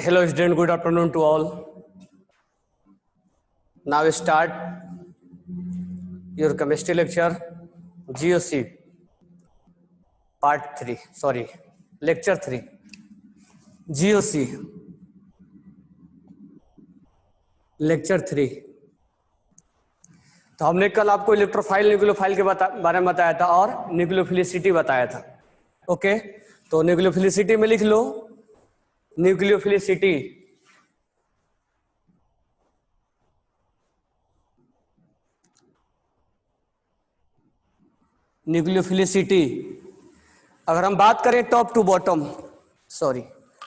Hello student, good afternoon to all. Now we start your chemistry lecture, GOC, part 3, sorry, lecture 3, GOC, lecture 3. तो हमने कल आपको electrophile nucleophile के बारे में बताया था और न्यूक्लियोफिलिसिटी बताया था. ओके, तो न्यूक्लियोफिलिसिटी में लिख लो, न्यूक्लियोफिलिसिटी न्यूक्लियोफिलिसिटी अगर हम बात करें top to bottom, sorry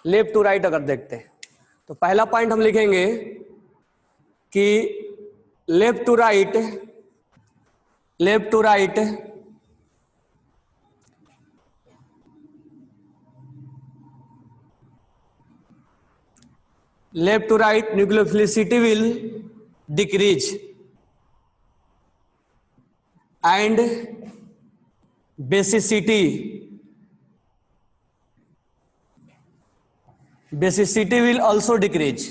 left to right अगर देखते हैं तो पहला पॉइंट हम लिखेंगे कि left to right left to right nucleophilicity will decrease and basicity will also decrease.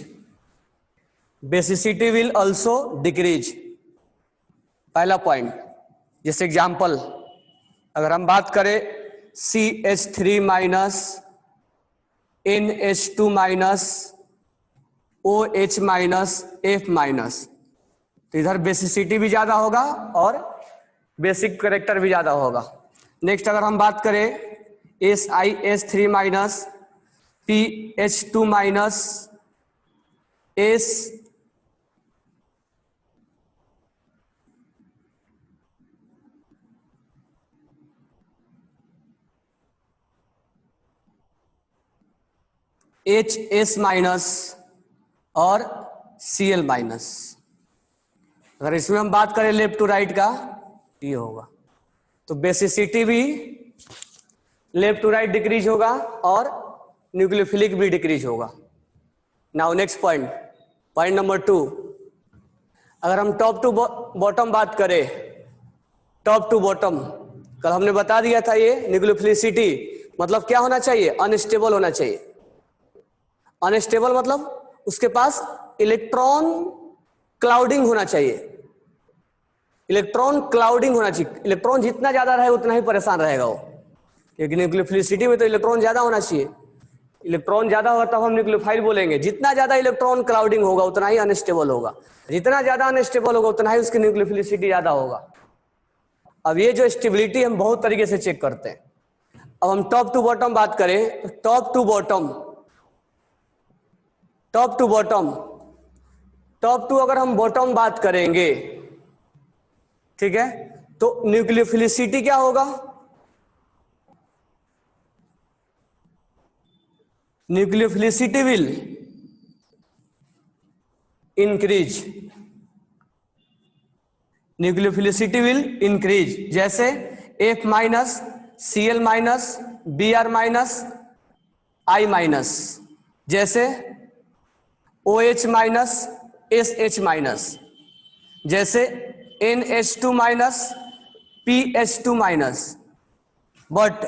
Basicity will also decrease. पहला पॉइंट, जैसे एग्जांपल अगर हम बात करें CH3 minus NH2 minus OH minus F minus, तो इधर बेसिसिटी भी ज्यादा होगा और बेसिक कैरेक्टर भी ज्यादा होगा. नेक्स्ट अगर हम बात करें SiH3 minus PH2 minus HS minus और Cl माइनस, अगर इसमें हम बात करें लेफ्ट टू राइट का ये होगा, तो बेसिसिटी भी लेफ्ट टू राइट डिक्रीज होगा और न्यूक्लियोफिलिक भी डिक्रीज होगा. Now next point, point number 2, अगर हम टॉप टू बॉटम बात करें, टॉप टू बॉटम कल हमने बता दिया था ये न्यूक्लियोफिलिसिटी मतलब क्या होना चाहिए, अनस्टेबल होना चाहिए. अनस्टेबल मतलब उसके पास इलेक्ट्रॉन क्लाउडिंग होना चाहिए. इलेक्ट्रॉन क्लाउडिंग होना चाहिए, इलेक्ट्रॉन जितना ज्यादा रहे उतना ही परेशान रहेगा वो, क्योंकि न्यूक्लियोफिलिसिटी में तो इलेक्ट्रॉन ज्यादा होना चाहिए. इलेक्ट्रॉन ज्यादा होगा तब हम न्यूक्लियोफाइल बोलेंगे. जितना ज्यादा इलेक्ट्रॉन क्लाउडिंग होगा उतना ही अनस्टेबल होगा, जितना ज्यादा अनस्टेबल होगा उतना ही उसकी न्यूक्लियोफिलिसिटी ज्यादा होगा. अब ये जो स्टेबिलिटी हम बहुत तरीके से चेक करते हैं. अब हम टॉप टू बॉटम बात करें तो टॉप टू अगर हम बॉटम बात करेंगे, ठीक है, तो न्यूक्लियोफिलिसिटी क्या होगा, nucleophilicity will increase. Nucleophilicity will increase, जैसे F minus Cl minus Br minus I minus, जैसे OH माइनस SH माइनस, जैसे NH2 minus PH2 minus. But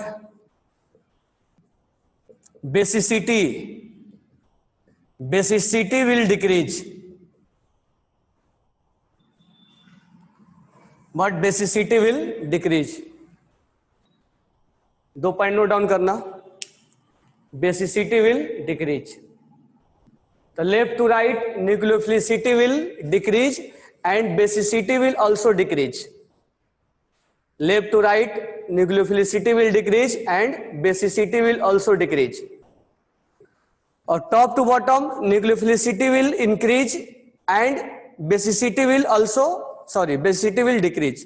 basicity will decrease, but basicity will decrease. 2 point note down करना, basicity will decrease. तो left to right nucleophilicity will decrease and basicity will also decrease. Left to right nucleophilicity will decrease and basicity will also decrease. और top to bottom nucleophilicity will increase and basicity will also basicity will decrease.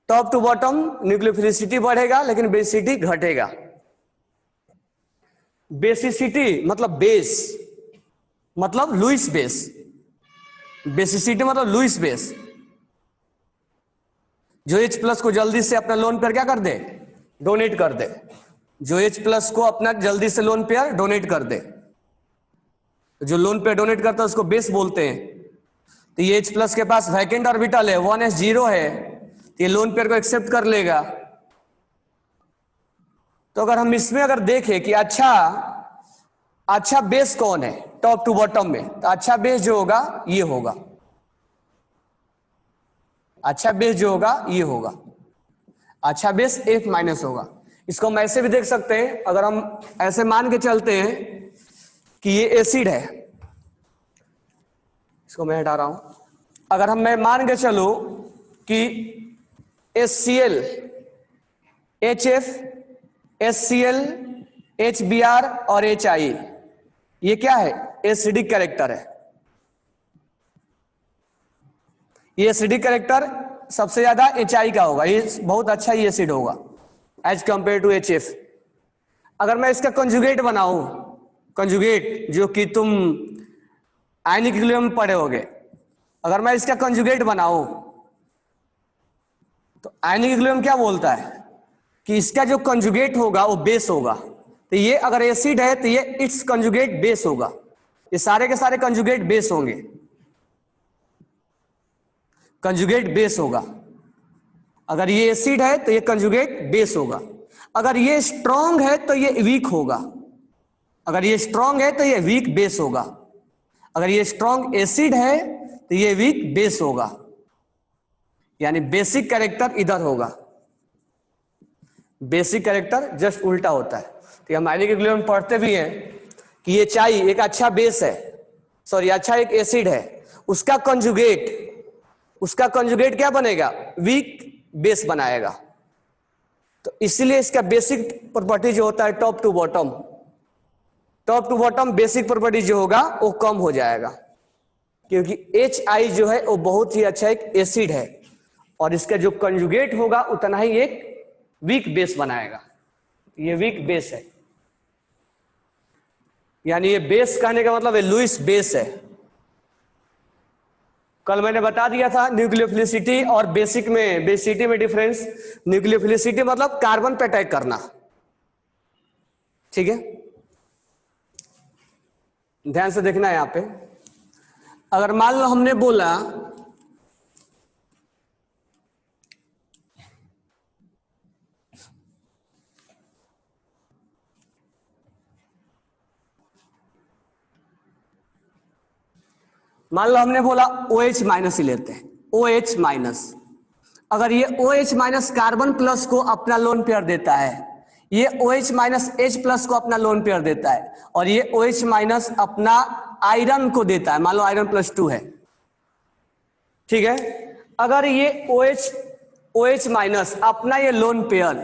Top to bottom nucleophilicity बढ़ेगा लेकिन basicity घटेगा. Basicity मतलब base, मतलब Lewis base. Basicity मतलब Lewis base, जो H plus को जल्दी से अपना लोन पेयर क्या कर दे, डोनेट कर दे. जो H प्लस को अपना जल्दी से लोन पेयर डोनेट कर दे, जो लोन पेयर डोनेट करता है उसको बेस बोलते हैं. तो ये H प्लस के पास वैकेंट ऑर्बिटल है, 1s0 है, तो ये लोन पेयर को एक्सेप्ट कर लेगा. तो अगर हम इसमें अगर देखें कि अच्छा अच्छा बेस कौन है टॉप टू बॉटम में? तो अच्छा बेस जो होगा ये होगा, अच्छा बेस जो होगा ये होगा, अच्छा बेस F माइनस होगा। इसको हम ऐसे भी देख सकते हैं, अगर हम ऐसे मान के चलते हैं कि ये एसिड है, इसको मैं हटा रहा हूं, अगर मैं मान के चलो कि HCl, HF, HCl, HBr और HI ये क्या है? एसिडिक कैरेक्टर है। ये एसिडिक कैरेक्टर सबसे ज्यादा HI का होगा, ये बहुत अच्छा ही एसिड होगा एज कंपेयर टू HF। अगर मैं इसका कंजुगेट बनाऊं, कंजुगेट जो कि तुम आयनिक इक्विलिब्रियम में पढ़े होगे, अगर मैं इसका कंजुगेट बनाऊं तो आयनिक इक्विलिब्रियम क्या बोलता है कि इसका जो कंजुगेट होगा वो बेस होगा। तो ये अगर एसिड है तो ये इट्स कंजुगेट बेस होगा, ये सारे के सारे कंजुगेट बेस होंगे, कंजुगेट बेस होगा। अगर ये एसिड है तो ये कंजुगेट बेस होगा, अगर ये स्ट्रॉन्ग है तो ये वीक होगा, अगर ये स्ट्रॉन्ग है तो ये वीक बेस होगा, अगर ये स्ट्रॉन्ग एसिड है तो ये वीक बेस होगा, यानी बेसिक कैरेक्टर इधर होगा, बेसिक कैरेक्टर जस्ट उल्टा होता है। तो हम आयनिक इक्विलिब्रियम में पढ़ते भी हैं कि ये HI एक अच्छा बेस है, सॉरी अच्छा एक एसिड है, उसका कंजुगेट क्या बनेगा? वीक बेस बनाएगा। तो इसलिए इसका बेसिक प्रॉपर्टी जो होता है top to bottom basic property जो होगा वो कम हो जाएगा, क्योंकि HI जो है वो बहुत ही अच्छा एक एसिड है और इसका जो कंजुगेट होगा उतना ही एक वीक बेस बनाएगा। ये वीक बेस है, यानी ये बेस कहने का मतलब है लुईस बेस है। कल मैंने बता दिया था न्यूक्लियोफिलिसिटी और बेसिसिटी में डिफरेंस। न्यूक्लियोफिलिसिटी मतलब कार्बन पे अटैक करना, ठीक है, ध्यान से देखना है यहां पे। अगर मान लो हमने बोला OH माइनस ही लेते हैं, OH माइनस। अगर ये OH माइनस कार्बन प्लस को अपना लोन पेयर देता है, ये OH माइनस H प्लस को अपना लोन पेयर देता है, और ये OH माइनस अपना आयरन को देता है, मान लो आयरन +2 है, ठीक है। अगर ये OH माइनस अपना ये लोन पेयर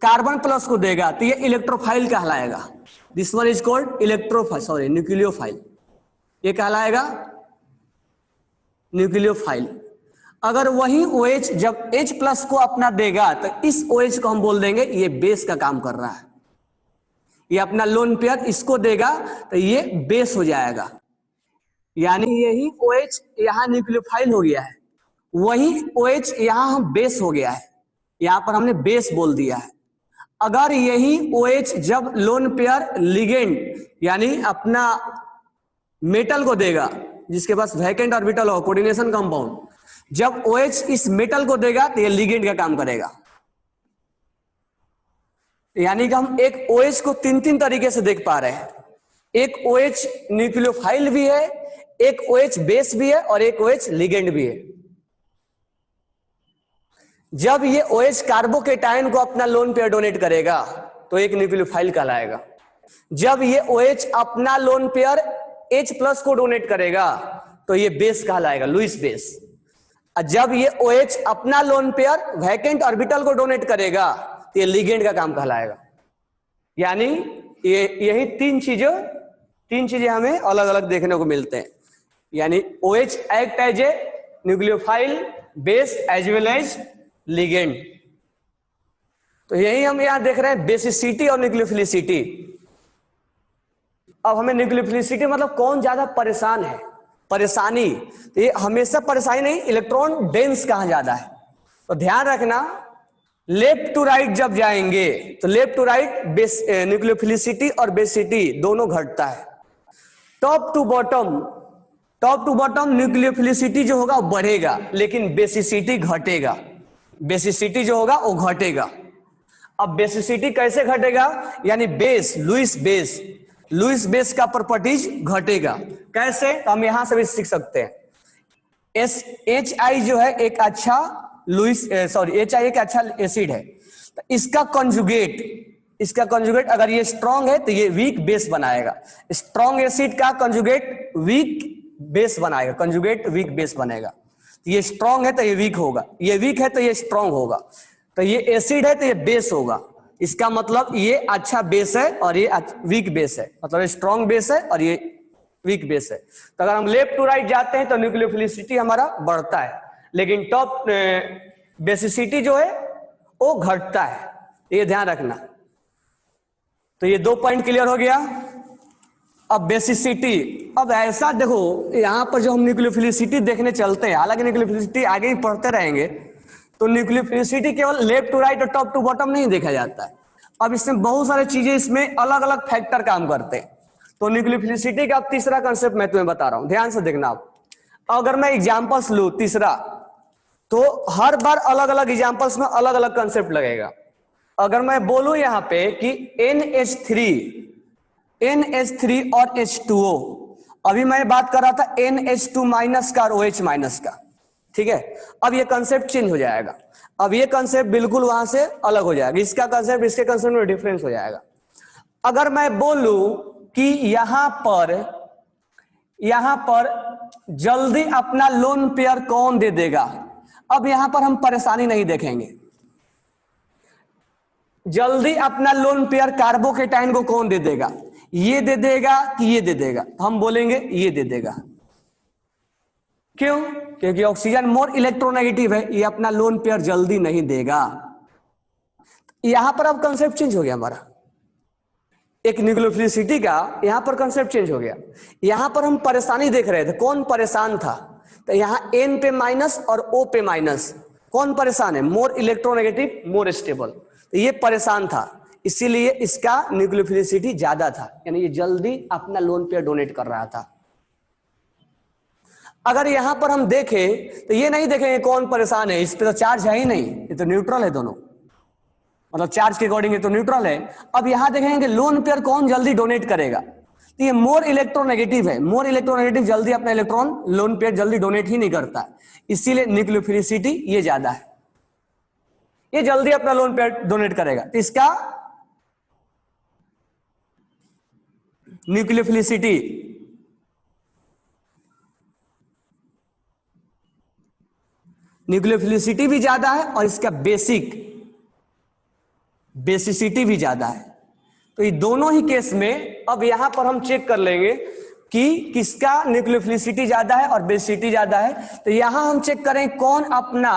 कार्बन प्लस को देगा तो ये इलेक्ट्रोफाइल कहलाएगा। This one is called nucleophile, ये कहलाएगा न्यूक्लियोफाइल। अगर वही OH जब H प्लस को अपना देगा तो इस OH को हम बोल देंगे ये बेस का काम कर रहा है, ये अपना लोन पेयर इसको देगा तो ये बेस हो जाएगा, यानी यही OH यहां न्यूक्लियोफाइल हो गया है, वही OH यहां हम बेस हो गया है, यहां पर हमने बेस बोल दिया है। अगर यही OH जब लोन पेयर लिगेंड यानी अपना मेटल को देगा, जिसके पास वैकेंट ऑर्बिटल हो, कोऑर्डिनेशन कंपाउंड, जब OH इस मेटल को देगा तो ये लिगेंड का काम करेगा। यानी कि हम एक OH को तीन तरीके से देख पा रहे हैं, एक OH न्यूक्लियोफाइल भी है, एक OH बेस भी है और एक OH लिगेंड भी है। जब ये OH कार्बोकेटायन को अपना लोन पेयर डोनेट करेगा तो एक न्यूक्लियोफाइल कहलाएगा। जब ये OH अपना लोन पेयर H प्लस को डोनेट करेगा तो ये बेस कहलाएगा, लुईस बेस। जब ये OH अपना लोन पेयर वैकेंट ऑर्बिटल को डोनेट करेगा तो ये लिगेंड का काम कहलाएगा। यानी यही तीन चीजें हमें अलग अलग देखने को मिलते हैं, यानी OH act as a nucleophile, base as well as ligand. तो यही हम यहां देख रहे हैं बेसिसिटी और न्यूक्लियोफिलिसिटी। अब हमें न्यूक्लियोफिलिसिटी मतलब कौन ज्यादा परेशान है, परेशानी, तो ये हमेशा परेशानी नहीं, इलेक्ट्रॉन डेंस कहां ज्यादा है। तो ध्यान रखना लेफ्ट टू राइट जब जाएंगे तो लेफ्ट टू राइट न्यूक्लियोफिलिसिटी और बेसिसिटी दोनों घटता है। टॉप टू बॉटम न्यूक्लियोफिलिसिटी जो होगा वो बढ़ेगा लेकिन बेसिसिटी घटेगा, बेसिसिटी जो होगा वो घटेगा। अब बेसिसिटी कैसे घटेगा, यानी बेस, लुईस बेस का प्रॉपर्टीज घटेगा। कैसे, तो हम यहां से भी सीख सकते हैं। HI जो है एक अच्छा HI एक अच्छा एसिड है, तो इसका कंजुगेट अगर ये स्ट्रॉन्ग है तो ये वीक बेस बनाएगा। स्ट्रॉन्ग एसिड का कंजुगेट वीक बेस बनाएगा, कंजुगेट वीक बेस बनेगा। तो ये स्ट्रॉन्ग है तो ये वीक होगा, ये वीक है तो ये स्ट्रॉन्ग होगा, तो ये एसिड है तो ये बेस होगा। इसका मतलब ये अच्छा बेस है और ये वीक बेस है, मतलब स्ट्रॉन्ग बेस है और ये वीक बेस है। तो अगर हम लेफ्ट टू राइट जाते हैं तो न्यूक्लियोफिलिसिटी हमारा बढ़ता है, लेकिन टॉप बेसिसिटी जो है वो घटता है, ये ध्यान रखना। तो ये 2 पॉइंट क्लियर हो गया। अब बेसिसिटी, अब ऐसा देखो यहां पर जो हम न्यूक्लियोफिलिसिटी देखने चलते हैं, हालांकि न्यूक्लियोफिलिसिटी आगे ही पढ़ते रहेंगे, तो न्यूक्लियोफिलिसिटी केवल लेफ्ट टू राइट और टॉप टू बॉटम नहीं देखा जाता है। अब इसमें बहुत सारी चीजें, इसमें अलग अलग फैक्टर काम करते हैं। तो न्यूक्लियोफिलिसिटी का तीसरा कंसेप्ट मैं तुम्हें बता रहा हूं, ध्यान से देखना। आप अगर मैं एग्जांपल्स लूं तीसरा, तो हर बार अलग अलग एग्जांपल्स में अलग अलग कंसेप्ट लगेगा। अगर मैं बोलूं यहां पे कि NH3 और H2O, अभी मैं बात कर रहा था NH2 माइनस का और OH माइनस का, ठीक है। अब ये कंसेप्ट चेंज हो जाएगा, अब ये कंसेप्ट बिल्कुल वहां से अलग हो जाएगा, इसका कंसेप्ट इसके कंसेप्ट में डिफरेंस हो जाएगा। अगर मैं बोलूं कि यहां पर जल्दी अपना लोन पेयर कौन दे देगा, अब यहां पर हम परेशानी नहीं देखेंगे। जल्दी अपना लोन पेयर कार्बोकेटाइन को कौन दे देगा, ये दे देगा कि ये दे देगा, हम बोलेंगे ये दे देगा। क्यों, क्योंकि ऑक्सीजन मोर इलेक्ट्रोनेगेटिव है, ये अपना लोन पेयर जल्दी नहीं देगा। यहां पर अब कंसेप्ट चेंज हो गया हमारा, एक न्यूक्लियोफिलिसिटी का यहां पर कंसेप्ट चेंज हो गया। यहां पर हम परेशानी देख रहे थे, कौन परेशान था, तो यहां N पे माइनस और O पे माइनस, कौन परेशान है, मोर इलेक्ट्रोनेगेटिव मोर स्टेबल, तो ये परेशान था, इसीलिए इसका न्यूक्लियोफिलिसिटी ज्यादा था, यानी ये जल्दी अपना लोन पेयर डोनेट कर रहा था। अगर यहां पर हम देखें तो ये नहीं देखेंगे कौन परेशान है, इस पे तो चार्ज है ही नहीं, ये तो न्यूट्रल है दोनों, मतलब चार्ज के अकॉर्डिंग ये तो न्यूट्रल है। अब यहां देखेंगे लोन पेयर कौन जल्दी डोनेट करेगा, तो ये मोर इलेक्ट्रोनेगेटिव है, मोर इलेक्ट्रोनेगेटिव जल्दी अपना इलेक्ट्रॉन लोन पेयर जल्दी डोनेट ही नहीं करता, इसीलिए न्यूक्लियोफिलिसिटी ये ज्यादा है, ये जल्दी अपना लोन पेयर डोनेट करेगा। तो इसका न्यूक्लियोफिलिसिटी भी ज्यादा है और इसका बेसिसिटी भी ज्यादा है। तो ये दोनों ही केस में अब यहां पर हम चेक कर लेंगे कि किसका न्यूक्लियोफिलिसिटी ज्यादा है और बेसिसिटी ज्यादा है। तो यहां हम चेक करें कौन अपना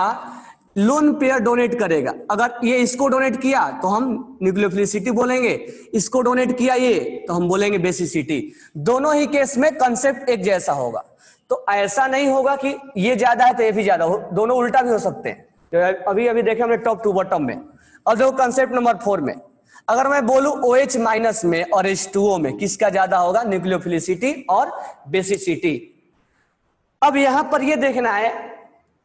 लोन पेयर डोनेट करेगा। अगर ये इसको डोनेट किया तो हम न्यूक्लियोफिलिसिटी बोलेंगे, इसको डोनेट किया ये तो हम बोलेंगे बेसिसिटी। दोनों ही केस में कंसेप्ट एक जैसा होगा, तो ऐसा नहीं होगा कि ये ज्यादा है तो ये भी ज्यादा हो, दोनों उल्टा भी हो सकते हैं। तो अभी देखे हमने टॉप टू बॉटम में। और जो कंसेप्ट नंबर 4 में अगर मैं बोलूं OH माइनस में और H2O में किसका ज्यादा होगा, न्यूक्लियोफिलिसिटी और बेसिसिटी। अब यहां पर ये देखना है,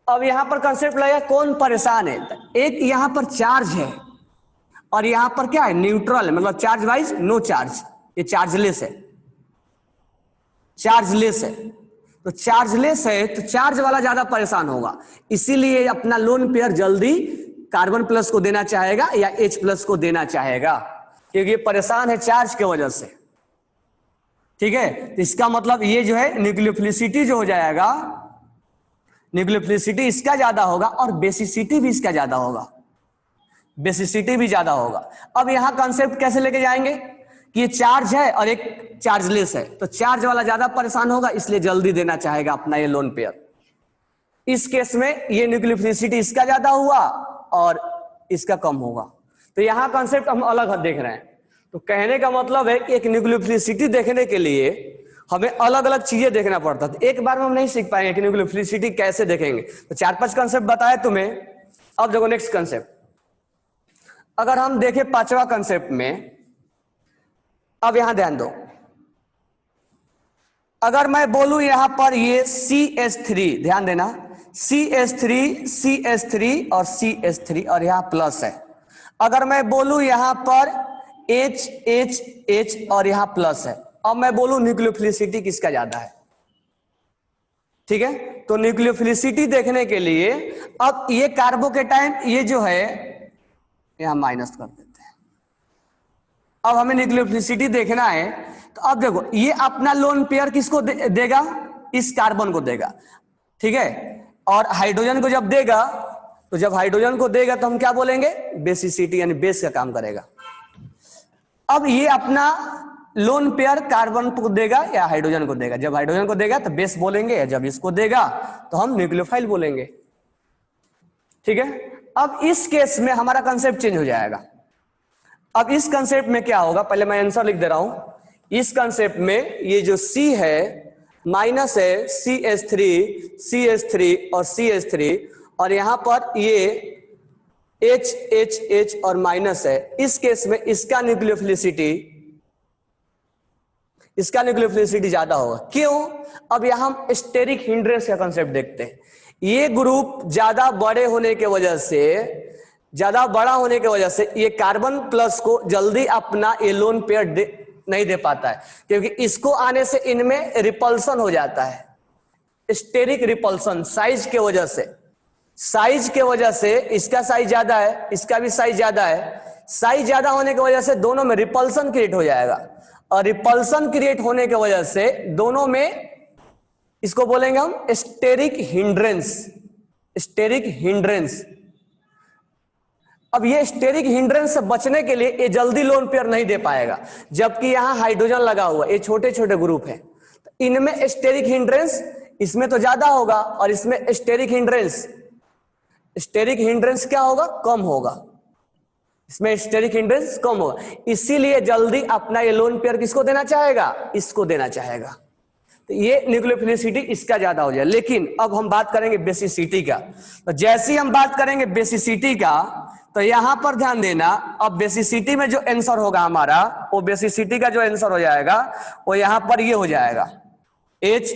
अब यहां पर कंसेप्ट लगेगा कौन परेशान है। एक यहां पर चार्ज है और यहां पर क्या है, न्यूट्रल है, मतलब चार्ज वाइज नो चार्ज, ये चार्जलेस है, तो चार्जलेस है तो चार्ज वाला ज्यादा परेशान होगा, इसीलिए अपना लोन पेयर जल्दी कार्बन प्लस को देना चाहेगा या H प्लस को देना चाहेगा, क्योंकि ये परेशान है चार्ज की वजह से। ठीक है, तो इसका मतलब ये जो है न्यूक्लियोफिलिसिटी जो हो जाएगा, न्यूक्लियोफिलिसिटी इसका ज्यादा होगा और बेसिसिटी भी इसका ज्यादा होगा, बेसिसिटी भी ज्यादा होगा। अब यहां कंसेप्ट कैसे लेके जाएंगे कि ये चार्ज है और एक चार्जलेस है, तो चार्ज वाला ज्यादा परेशान होगा इसलिए जल्दी देना चाहेगा अपना ये लोन पेयर। इस केस में ये न्यूक्लियोफिलिसिटी इसका ज्यादा हुआ और इसका कम होगा, तो यहां कंसेप्ट हम अलग देख रहे हैं। तो कहने का मतलब है कि एक न्यूक्लियोफिलिसिटी देखने के लिए हमें अलग अलग चीजें देखना पड़ता है, एक बार में हम नहीं सीख पाएंगे कि न्यूक्लियोफिलिसिटी कैसे देखेंगे। तो 4-5 कंसेप्ट बताए तुम्हें। अब देखो नेक्स्ट कंसेप्ट, अगर हम देखें 5वां कंसेप्ट में, अब यहां ध्यान दो, अगर मैं बोलूं यहां पर ये CH3, ध्यान देना CH3 और CH3 और यहां प्लस है। अगर मैं बोलूं यहां पर H H H और यहां प्लस है, अब मैं बोलूं न्यूक्लियोफिलिसिटी किसका ज्यादा है, ठीक है। तो न्यूक्लियोफिलिसिटी देखने के लिए अब ये कार्बोकेटाइन ये जो है यहां माइनस कर देते हैं। अब हमें न्यूक्लियोफिलिसिटी देखना है, तो अब देखो ये अपना लोन पेयर किसको देगा, इस कार्बन को देगा, ठीक है। और हाइड्रोजन को जब देगा, तो जब हाइड्रोजन को देगा तो हम क्या बोलेंगे, बेसिसिटी यानी बेस का काम करेगा। अब ये अपना लोन पेयर कार्बन को देगा या हाइड्रोजन को देगा, जब हाइड्रोजन को देगा तो बेस बोलेंगे, या जब इसको देगा तो हम न्यूक्लियोफाइल बोलेंगे, ठीक है। अब इस केस में हमारा कंसेप्ट चेंज हो जाएगा। अब इस कंसेप्ट में क्या होगा, पहले मैं आंसर लिख दे रहा हूं। इस कंसेप्ट में ये जो C है माइनस है, CH3 और CH3, और यहां पर ये H और माइनस है। इस केस में इसका न्यूक्लियोफिलिसिटी ज्यादा होगा। क्यों? अब यहां हम स्टेरिक हिंड्रेंस का कंसेप्ट देखते हैं। ये ग्रुप ज्यादा बड़ा होने की वजह से ये कार्बन प्लस को जल्दी अपना ये लोन पेयर नहीं दे पाता है, क्योंकि इसको आने से इनमें रिपल्सन हो जाता है, स्टेरिक रिपल्सन साइज के वजह से इसका साइज ज्यादा है, इसका भी साइज ज्यादा है। साइज ज्यादा होने की वजह से दोनों में रिपल्सन क्रिएट हो जाएगा, और रिपल्सन क्रिएट होने की वजह से दोनों में इसको बोलेंगे हम स्टेरिक हिंड्रेंस। अब ये स्टेरिक हिंड्रेंस से बचने के लिए ये जल्दी लोन पेयर नहीं दे पाएगा, जबकि यहां हाइड्रोजन लगा हुआ, ये छोटे छोटे ग्रुप है, तो इनमें स्टेरिक हिंड्रेंस इसमें तो ज्यादा होगा, और इसमें स्टेरिक हिंड्रेंस क्या होगा, कम होगा। इसमें स्टेरिक हिंड्रेंस कम होगा, इसीलिए जल्दी अपना ये लोन पेयर किसको देना चाहेगा, इसको देना चाहेगा। तो ये न्यूक्लियोफिलिसिटी इसका ज्यादा हो जाए। लेकिन अब हम बात करेंगे बेसिसिटी का। तो जैसे ही हम बात करेंगे बेसिसिटी का, तो यहां पर ध्यान देना, अब बेसिसिटी में जो आंसर होगा हमारा, वो बेसिसिटी का जो आंसर हो जाएगा वो यहां पर ये हो जाएगा H।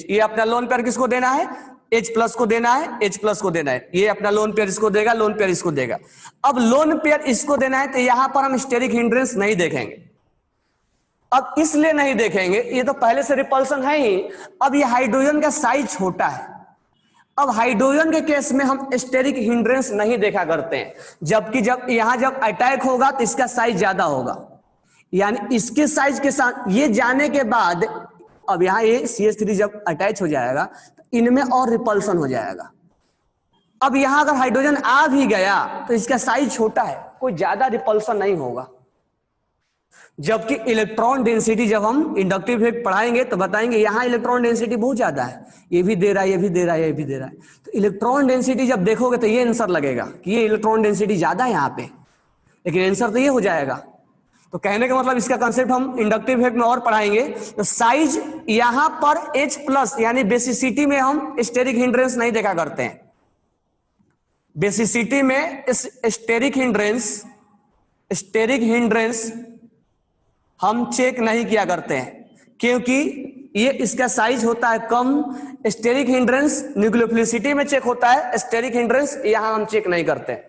ये अपना लोन पेयर किसको देना है, H प्लस को देना है, H प्लस को देना है। ये अपना लोन पेयर इसको देगा, लोन पेयर इसको देगा। अब लोन पेयर इसको देना है, तो यहां पर हम स्टेरिक हिंड्रेंस नहीं देखेंगे। अब इसलिए नहीं देखेंगे, ये तो पहले से रिपल्सन है ही। अब ये हाइड्रोजन का साइज छोटा है, अब हाइड्रोजन के केस में हम स्टेरिक हिंड्रेंस नहीं देखा करते हैं, जबकि जब अटैक होगा तो इसका साइज ज्यादा होगा, यानी इसके साइज के साथ ये जाने के बाद अब यहां ये CH3 जब अटैच हो जाएगा तो इनमें और रिपल्सन हो जाएगा। अब यहां अगर हाइड्रोजन आ भी गया तो इसका साइज छोटा है, कोई ज्यादा रिपल्सन नहीं होगा। जबकि इलेक्ट्रॉन डेंसिटी जब हम इंडक्टिव इफेक्ट पढ़ाएंगे तो बताएंगे यहां इलेक्ट्रॉन डेंसिटी बहुत ज्यादा है, ये भी दे रहा है, ये भी दे रहा है, ये भी दे रहा है। तो इलेक्ट्रॉन डेंसिटी जब देखोगे तो ये आंसर लगेगा कि ये इलेक्ट्रॉन डेंसिटी ज्यादा है यहां पे, लेकिन आंसर तो ये हो जाएगा। तो कहने का मतलब इसका कंसेप्ट हम इंडक्टिव इफेक्ट में और पढ़ाएंगे। तो साइज यहां पर H प्लस यानी बेसिसिटी में हम स्टेरिक हिंड्रेंस नहीं देखा करते हैं। बेसिसिटी में स्टेरिक हिंड्रेंस हम चेक नहीं किया करते हैं, क्योंकि ये इसका साइज होता है कम। स्टेरिक हिंड्रेंस न्यूक्लियोफिलिसिटी में चेक होता है, स्टेरिक हिंड्रेंस यहां हम चेक नहीं करते हैं।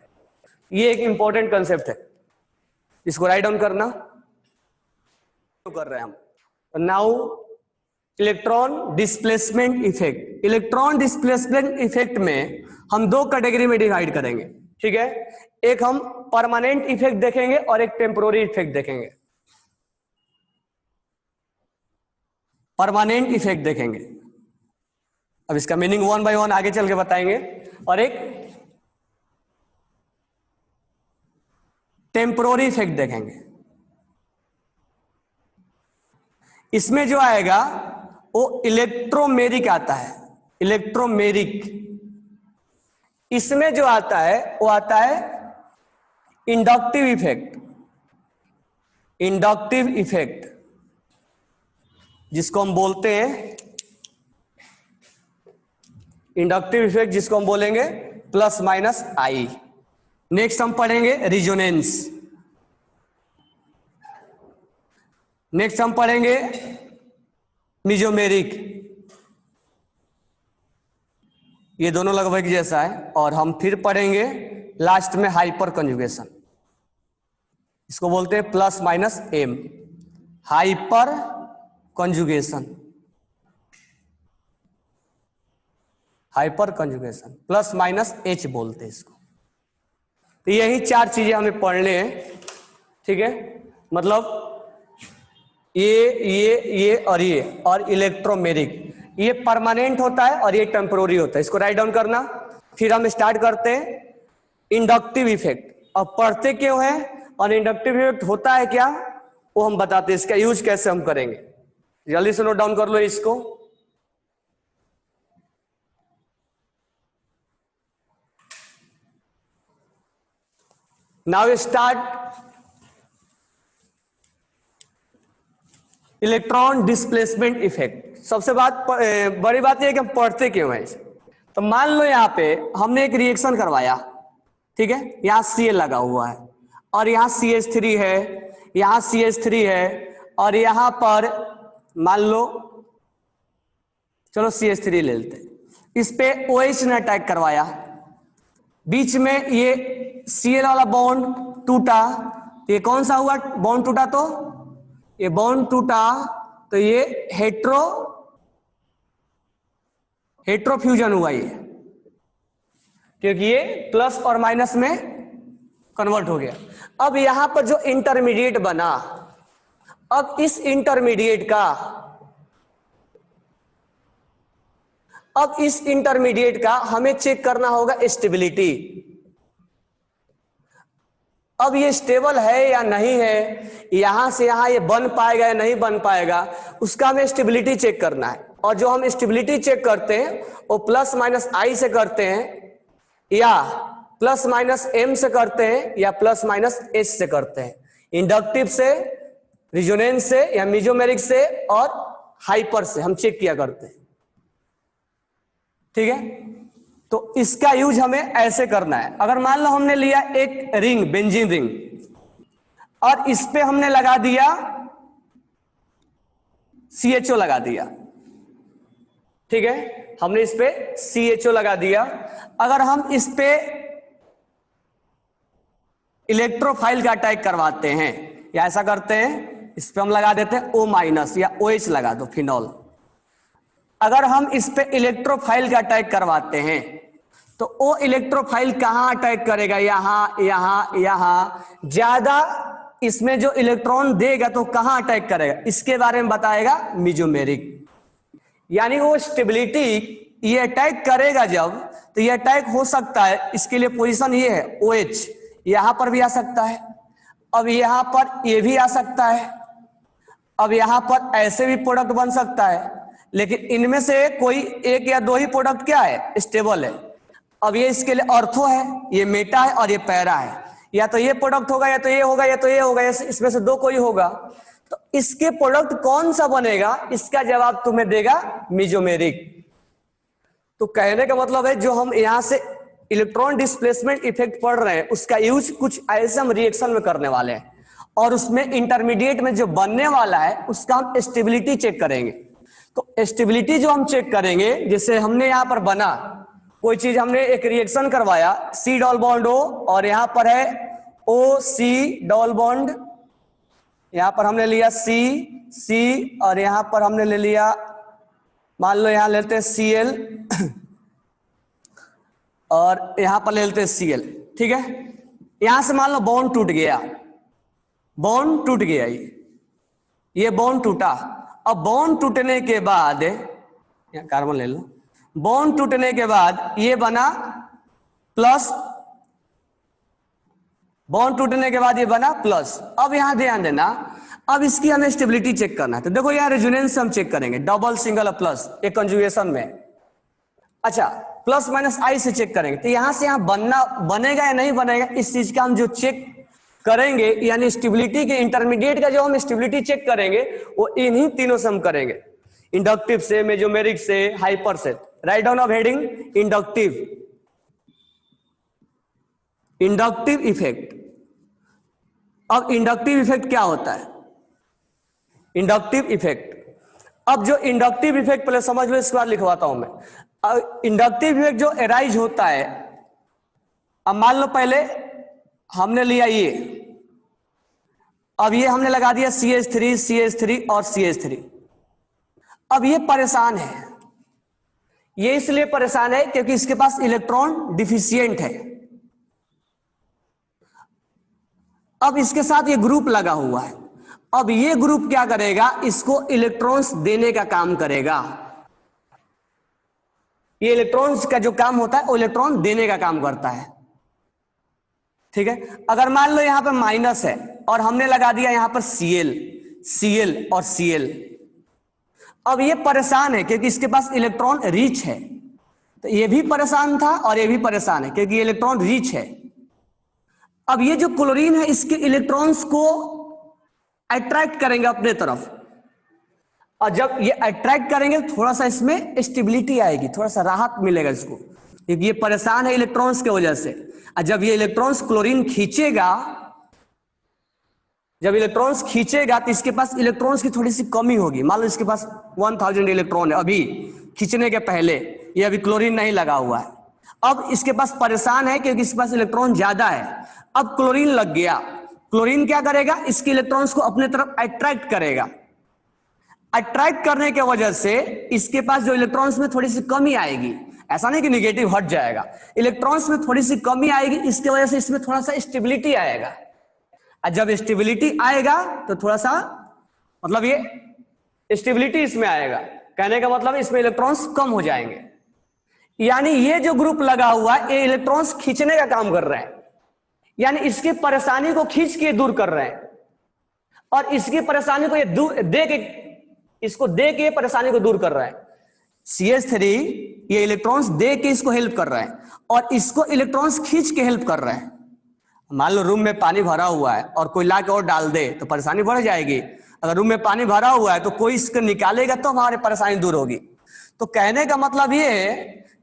ये एक इंपॉर्टेंट कंसेप्ट है, इसको राइट डाउन करना। तो कर रहे हैं हम now electron displacement effect. Electron displacement effect में हम दो कैटेगरी में डिवाइड करेंगे, ठीक है। एक हम परमानेंट इफेक्ट देखेंगे और एक टेम्पोररी इफेक्ट देखेंगे। परमानेंट इफेक्ट देखेंगे, अब इसका मीनिंग 1 बाय 1 आगे चल के बताएंगे, और एक टेम्पोररी इफेक्ट देखेंगे। इसमें जो आएगा वो इलेक्ट्रोमेरिक आता है, इलेक्ट्रोमेरिक। इसमें जो आता है वो आता है इंडक्टिव इफेक्ट। इंडक्टिव इफेक्ट जिसको हम बोलते हैं इंडक्टिव इफेक्ट, जिसको हम बोलेंगे प्लस माइनस आई। नेक्स्ट हम पढ़ेंगे रिजोनेंस। नेक्स्ट हम पढ़ेंगे मिजोमेरिक। ये दोनों लगभग जैसा है। और हम फिर पढ़ेंगे लास्ट में हाइपर कंजुगेशन। इसको बोलते हैं plus minus M, hyperconjugation, hyperconjugation, plus minus H बोलते हैं इसको। तो यही चार चीजें हमें पढ़ने हैं, ठीक है। मतलब ये और इलेक्ट्रोमेरिक, ये परमानेंट होता है और ये टेम्पोररी होता है, इसको राइट डाउन करना। फिर हम स्टार्ट करते हैं इंडक्टिव इफेक्ट। अब पढ़ते क्यों है और इंडक्टिव इफेक्ट होता है क्या, वो हम बताते हैं, इसका यूज कैसे हम करेंगे। जल्दी से नोट डाउन कर लो इसको। Now start electron displacement effect. सबसे बड़ी बात यह है कि हम पढ़ते क्यों है। तो मान लो यहाँ पे हमने एक रिएक्शन करवाया, ठीक है, यहाँ Cl लगा हुआ है और यहाँ CH3 है, यहाँ CH3 है और यहाँ पर मान लो, चलो CH3 ले लेते हैं, इस पे OH ने अटैक करवाया, बीच में ये Cl वाला बॉन्ड टूटा, ये कौन सा हुआ बॉन्ड टूटा, तो ये बॉन्ड टूटा तो ये हेट्रोफ्यूजन हुआ ये, क्योंकि ये प्लस और माइनस में कन्वर्ट हो गया। अब यहां पर जो इंटरमीडिएट बना, अब इस इंटरमीडिएट का हमें चेक करना होगा स्टेबिलिटी। अब ये स्टेबल है या नहीं है, यहां से यहां ये बन पाएगा या नहीं बन पाएगा, उसका हमें स्टेबिलिटी चेक करना है। और जो हम स्टेबिलिटी चेक करते हैं वो प्लस माइनस आई से करते हैं, या प्लस माइनस एम से करते हैं, या प्लस माइनस एस से करते हैं, इंडक्टिव से, रिजोनेंस से या मेसोमेरिक से और हाइपर से हम चेक किया करते हैं, ठीक है। तो इसका यूज हमें ऐसे करना है। अगर मान लो हमने लिया एक रिंग, बेंजीन रिंग, और इस पे हमने लगा दिया CHO लगा दिया, ठीक है, हमने इस पे CHO लगा दिया। अगर हम इस पे इलेक्ट्रोफाइल का अटैक करवाते हैं या ऐसा करते हैं, इस पे हम लगा देते हैं O- या OH लगा दो, फिनॉल। अगर हम इस पे इलेक्ट्रोफाइल का अटैक करवाते हैं तो वो इलेक्ट्रोफाइल कहां अटैक करेगा, यहां यहां यहां, ज्यादा इसमें जो इलेक्ट्रॉन देगा तो कहां अटैक करेगा, इसके बारे में बताएगा मेसोमेरिक। यानी वो स्टेबिलिटी, ये अटैक करेगा जब, तो ये अटैक हो सकता है, इसके लिए पोजीशन ये है OH, यहां पर भी आ सकता है, अब यहां पर ये भी आ सकता है, अब यहां पर ऐसे भी प्रोडक्ट बन सकता है, लेकिन इनमें से कोई एक या दो ही प्रोडक्ट क्या है, स्टेबल है। अब ये इसके लिए ऑर्थो है, ये मेटा है और ये पैरा है, या तो ये प्रोडक्ट होगा या तो ये होगा या तो ये होगा, इसमें से दो कोई होगा। तो इसके प्रोडक्ट कौन सा बनेगा, इसका जवाब तुम्हें देगा मेसोमेरिक। तो कहने का मतलब है जो हम यहां से इलेक्ट्रॉन डिस्प्लेसमेंट इफेक्ट पढ़ रहे हैं, उसका यूज कुछ ऐसे हम रिएक्शन में करने वाले हैं, और उसमें इंटरमीडिएट में जो बनने वाला है उसका हम स्टेबिलिटी चेक करेंगे। तो स्टेबिलिटी जो हम चेक करेंगे, जैसे हमने यहां पर बना कोई चीज, हमने एक रिएक्शन करवाया, C डबल बॉन्ड O, और यहां पर है OC डबल बॉन्ड, यहां पर हमने लिया C, और यहां पर हमने ले लिया, मान लो यहां लेते हैं Cl और यहां पर ले लेते हैं Cl, ठीक है। यहां से मान लो बॉन्ड टूट गया, बॉन्ड टूट गया, ये बॉन्ड टूटा। अब बॉन्ड टूटने के बाद, यहां कार्बन ले लो, बॉन्ड टूटने के बाद ये बना प्लस, बॉन्ड टूटने के बाद ये बना प्लस। अब यहां ध्यान देना, अब इसकी हमें स्टेबिलिटी चेक करना है। तो देखो यहां रेजोनेंस हम चेक करेंगे, डबल, सिंगल और प्लस, एक कंजुगेशन में। अच्छा, प्लस माइनस आई से चेक करेंगे, तो यहां से यहां बनेगा या नहीं बनेगा, इस चीज का हम जो चेक करेंगे, यानी स्टेबिलिटी के इंटरमीडिएट का जो हम स्टेबिलिटी चेक करेंगे वो इन्हीं तीनों से हम करेंगे, इंडक्टिव से, मेसोमेरिक से, हाइपर से। Write down of heading inductive, inductive effect. अब इंडक्टिव इफेक्ट क्या होता है, इंडक्टिव इफेक्ट। अब जो इंडक्टिव इफेक्ट पहले समझ लो, इसके बाद लिखवाता हूं मैं। इंडक्टिव इफेक्ट जो एराइज होता है, अब मान लो पहले हमने लिया ये, अब ये हमने लगा दिया CH3 CH3 और CH3। अब ये परेशान है, ये इसलिए परेशान है क्योंकि इसके पास इलेक्ट्रॉन डिफिशिएंट है। अब इसके साथ ये ग्रुप लगा हुआ है, अब ये ग्रुप क्या करेगा, इसको इलेक्ट्रॉन्स देने का काम करेगा। ये इलेक्ट्रॉन्स का जो काम होता है वो इलेक्ट्रॉन देने का काम करता है, ठीक है। अगर मान लो यहां पर माइनस है और हमने लगा दिया यहां पर Cl और Cl, अब ये परेशान है क्योंकि इसके पास इलेक्ट्रॉन रिच है। तो ये भी परेशान था और ये भी परेशान है क्योंकि इलेक्ट्रॉन रिच है। अब ये जो क्लोरीन है इसके इलेक्ट्रॉन्स को अट्रैक्ट करेंगे अपने तरफ, और जब ये अट्रैक्ट करेंगे थोड़ा सा इसमें स्टेबिलिटी आएगी, थोड़ा सा राहत मिलेगा इसको, क्योंकि ये परेशान है इलेक्ट्रॉन्स की वजह से। और जब ये इलेक्ट्रॉन्स क्लोरीन खींचेगा, जब इलेक्ट्रॉन्स खींचेगा तो इसके पास इलेक्ट्रॉन्स की थोड़ी सी कमी होगी। मान लो इसके पास 1000 इलेक्ट्रॉन है अभी खींचने के पहले, ये अभी क्लोरीन नहीं लगा हुआ है। अब इसके पास परेशान है क्योंकि इसके पास इलेक्ट्रॉन ज्यादा है। अब क्लोरीन लग गया, क्लोरीन क्या करेगा, इसके इलेक्ट्रॉन्स को अपने तरफ अट्रैक्ट करेगा। अट्रैक्ट करने की वजह से इसके पास जो इलेक्ट्रॉन्स में थोड़ी सी कमी आएगी, ऐसा नहीं कि निगेटिव हट जाएगा, इलेक्ट्रॉन्स में थोड़ी सी कमी आएगी, इसकी वजह से इसमें थोड़ा सा स्टेबिलिटी आएगा। और जब स्टेबिलिटी आएगा तो थोड़ा सा मतलब ये स्टेबिलिटी इसमें आएगा, कहने का मतलब इसमें इलेक्ट्रॉन्स कम हो जाएंगे। यानी ये जो ग्रुप लगा हुआ है ये इलेक्ट्रॉन्स खींचने का काम कर रहे हैं, यानी इसकी परेशानी को खींच के दूर कर रहे हैं, और इसकी परेशानी को ये इसको दे के परेशानी को दूर कर रहा है। CH3 ये इलेक्ट्रॉन्स दे के इसको हेल्प कर रहा है और इसको इलेक्ट्रॉन्स खींच के हेल्प कर रहा है। मान लो रूम में पानी भरा हुआ है और कोई ला के और डाल दे तो परेशानी बढ़ जाएगी। अगर रूम में पानी भरा हुआ है तो कोई इसको निकालेगा तो हमारी परेशानी दूर होगी। तो कहने का मतलब ये है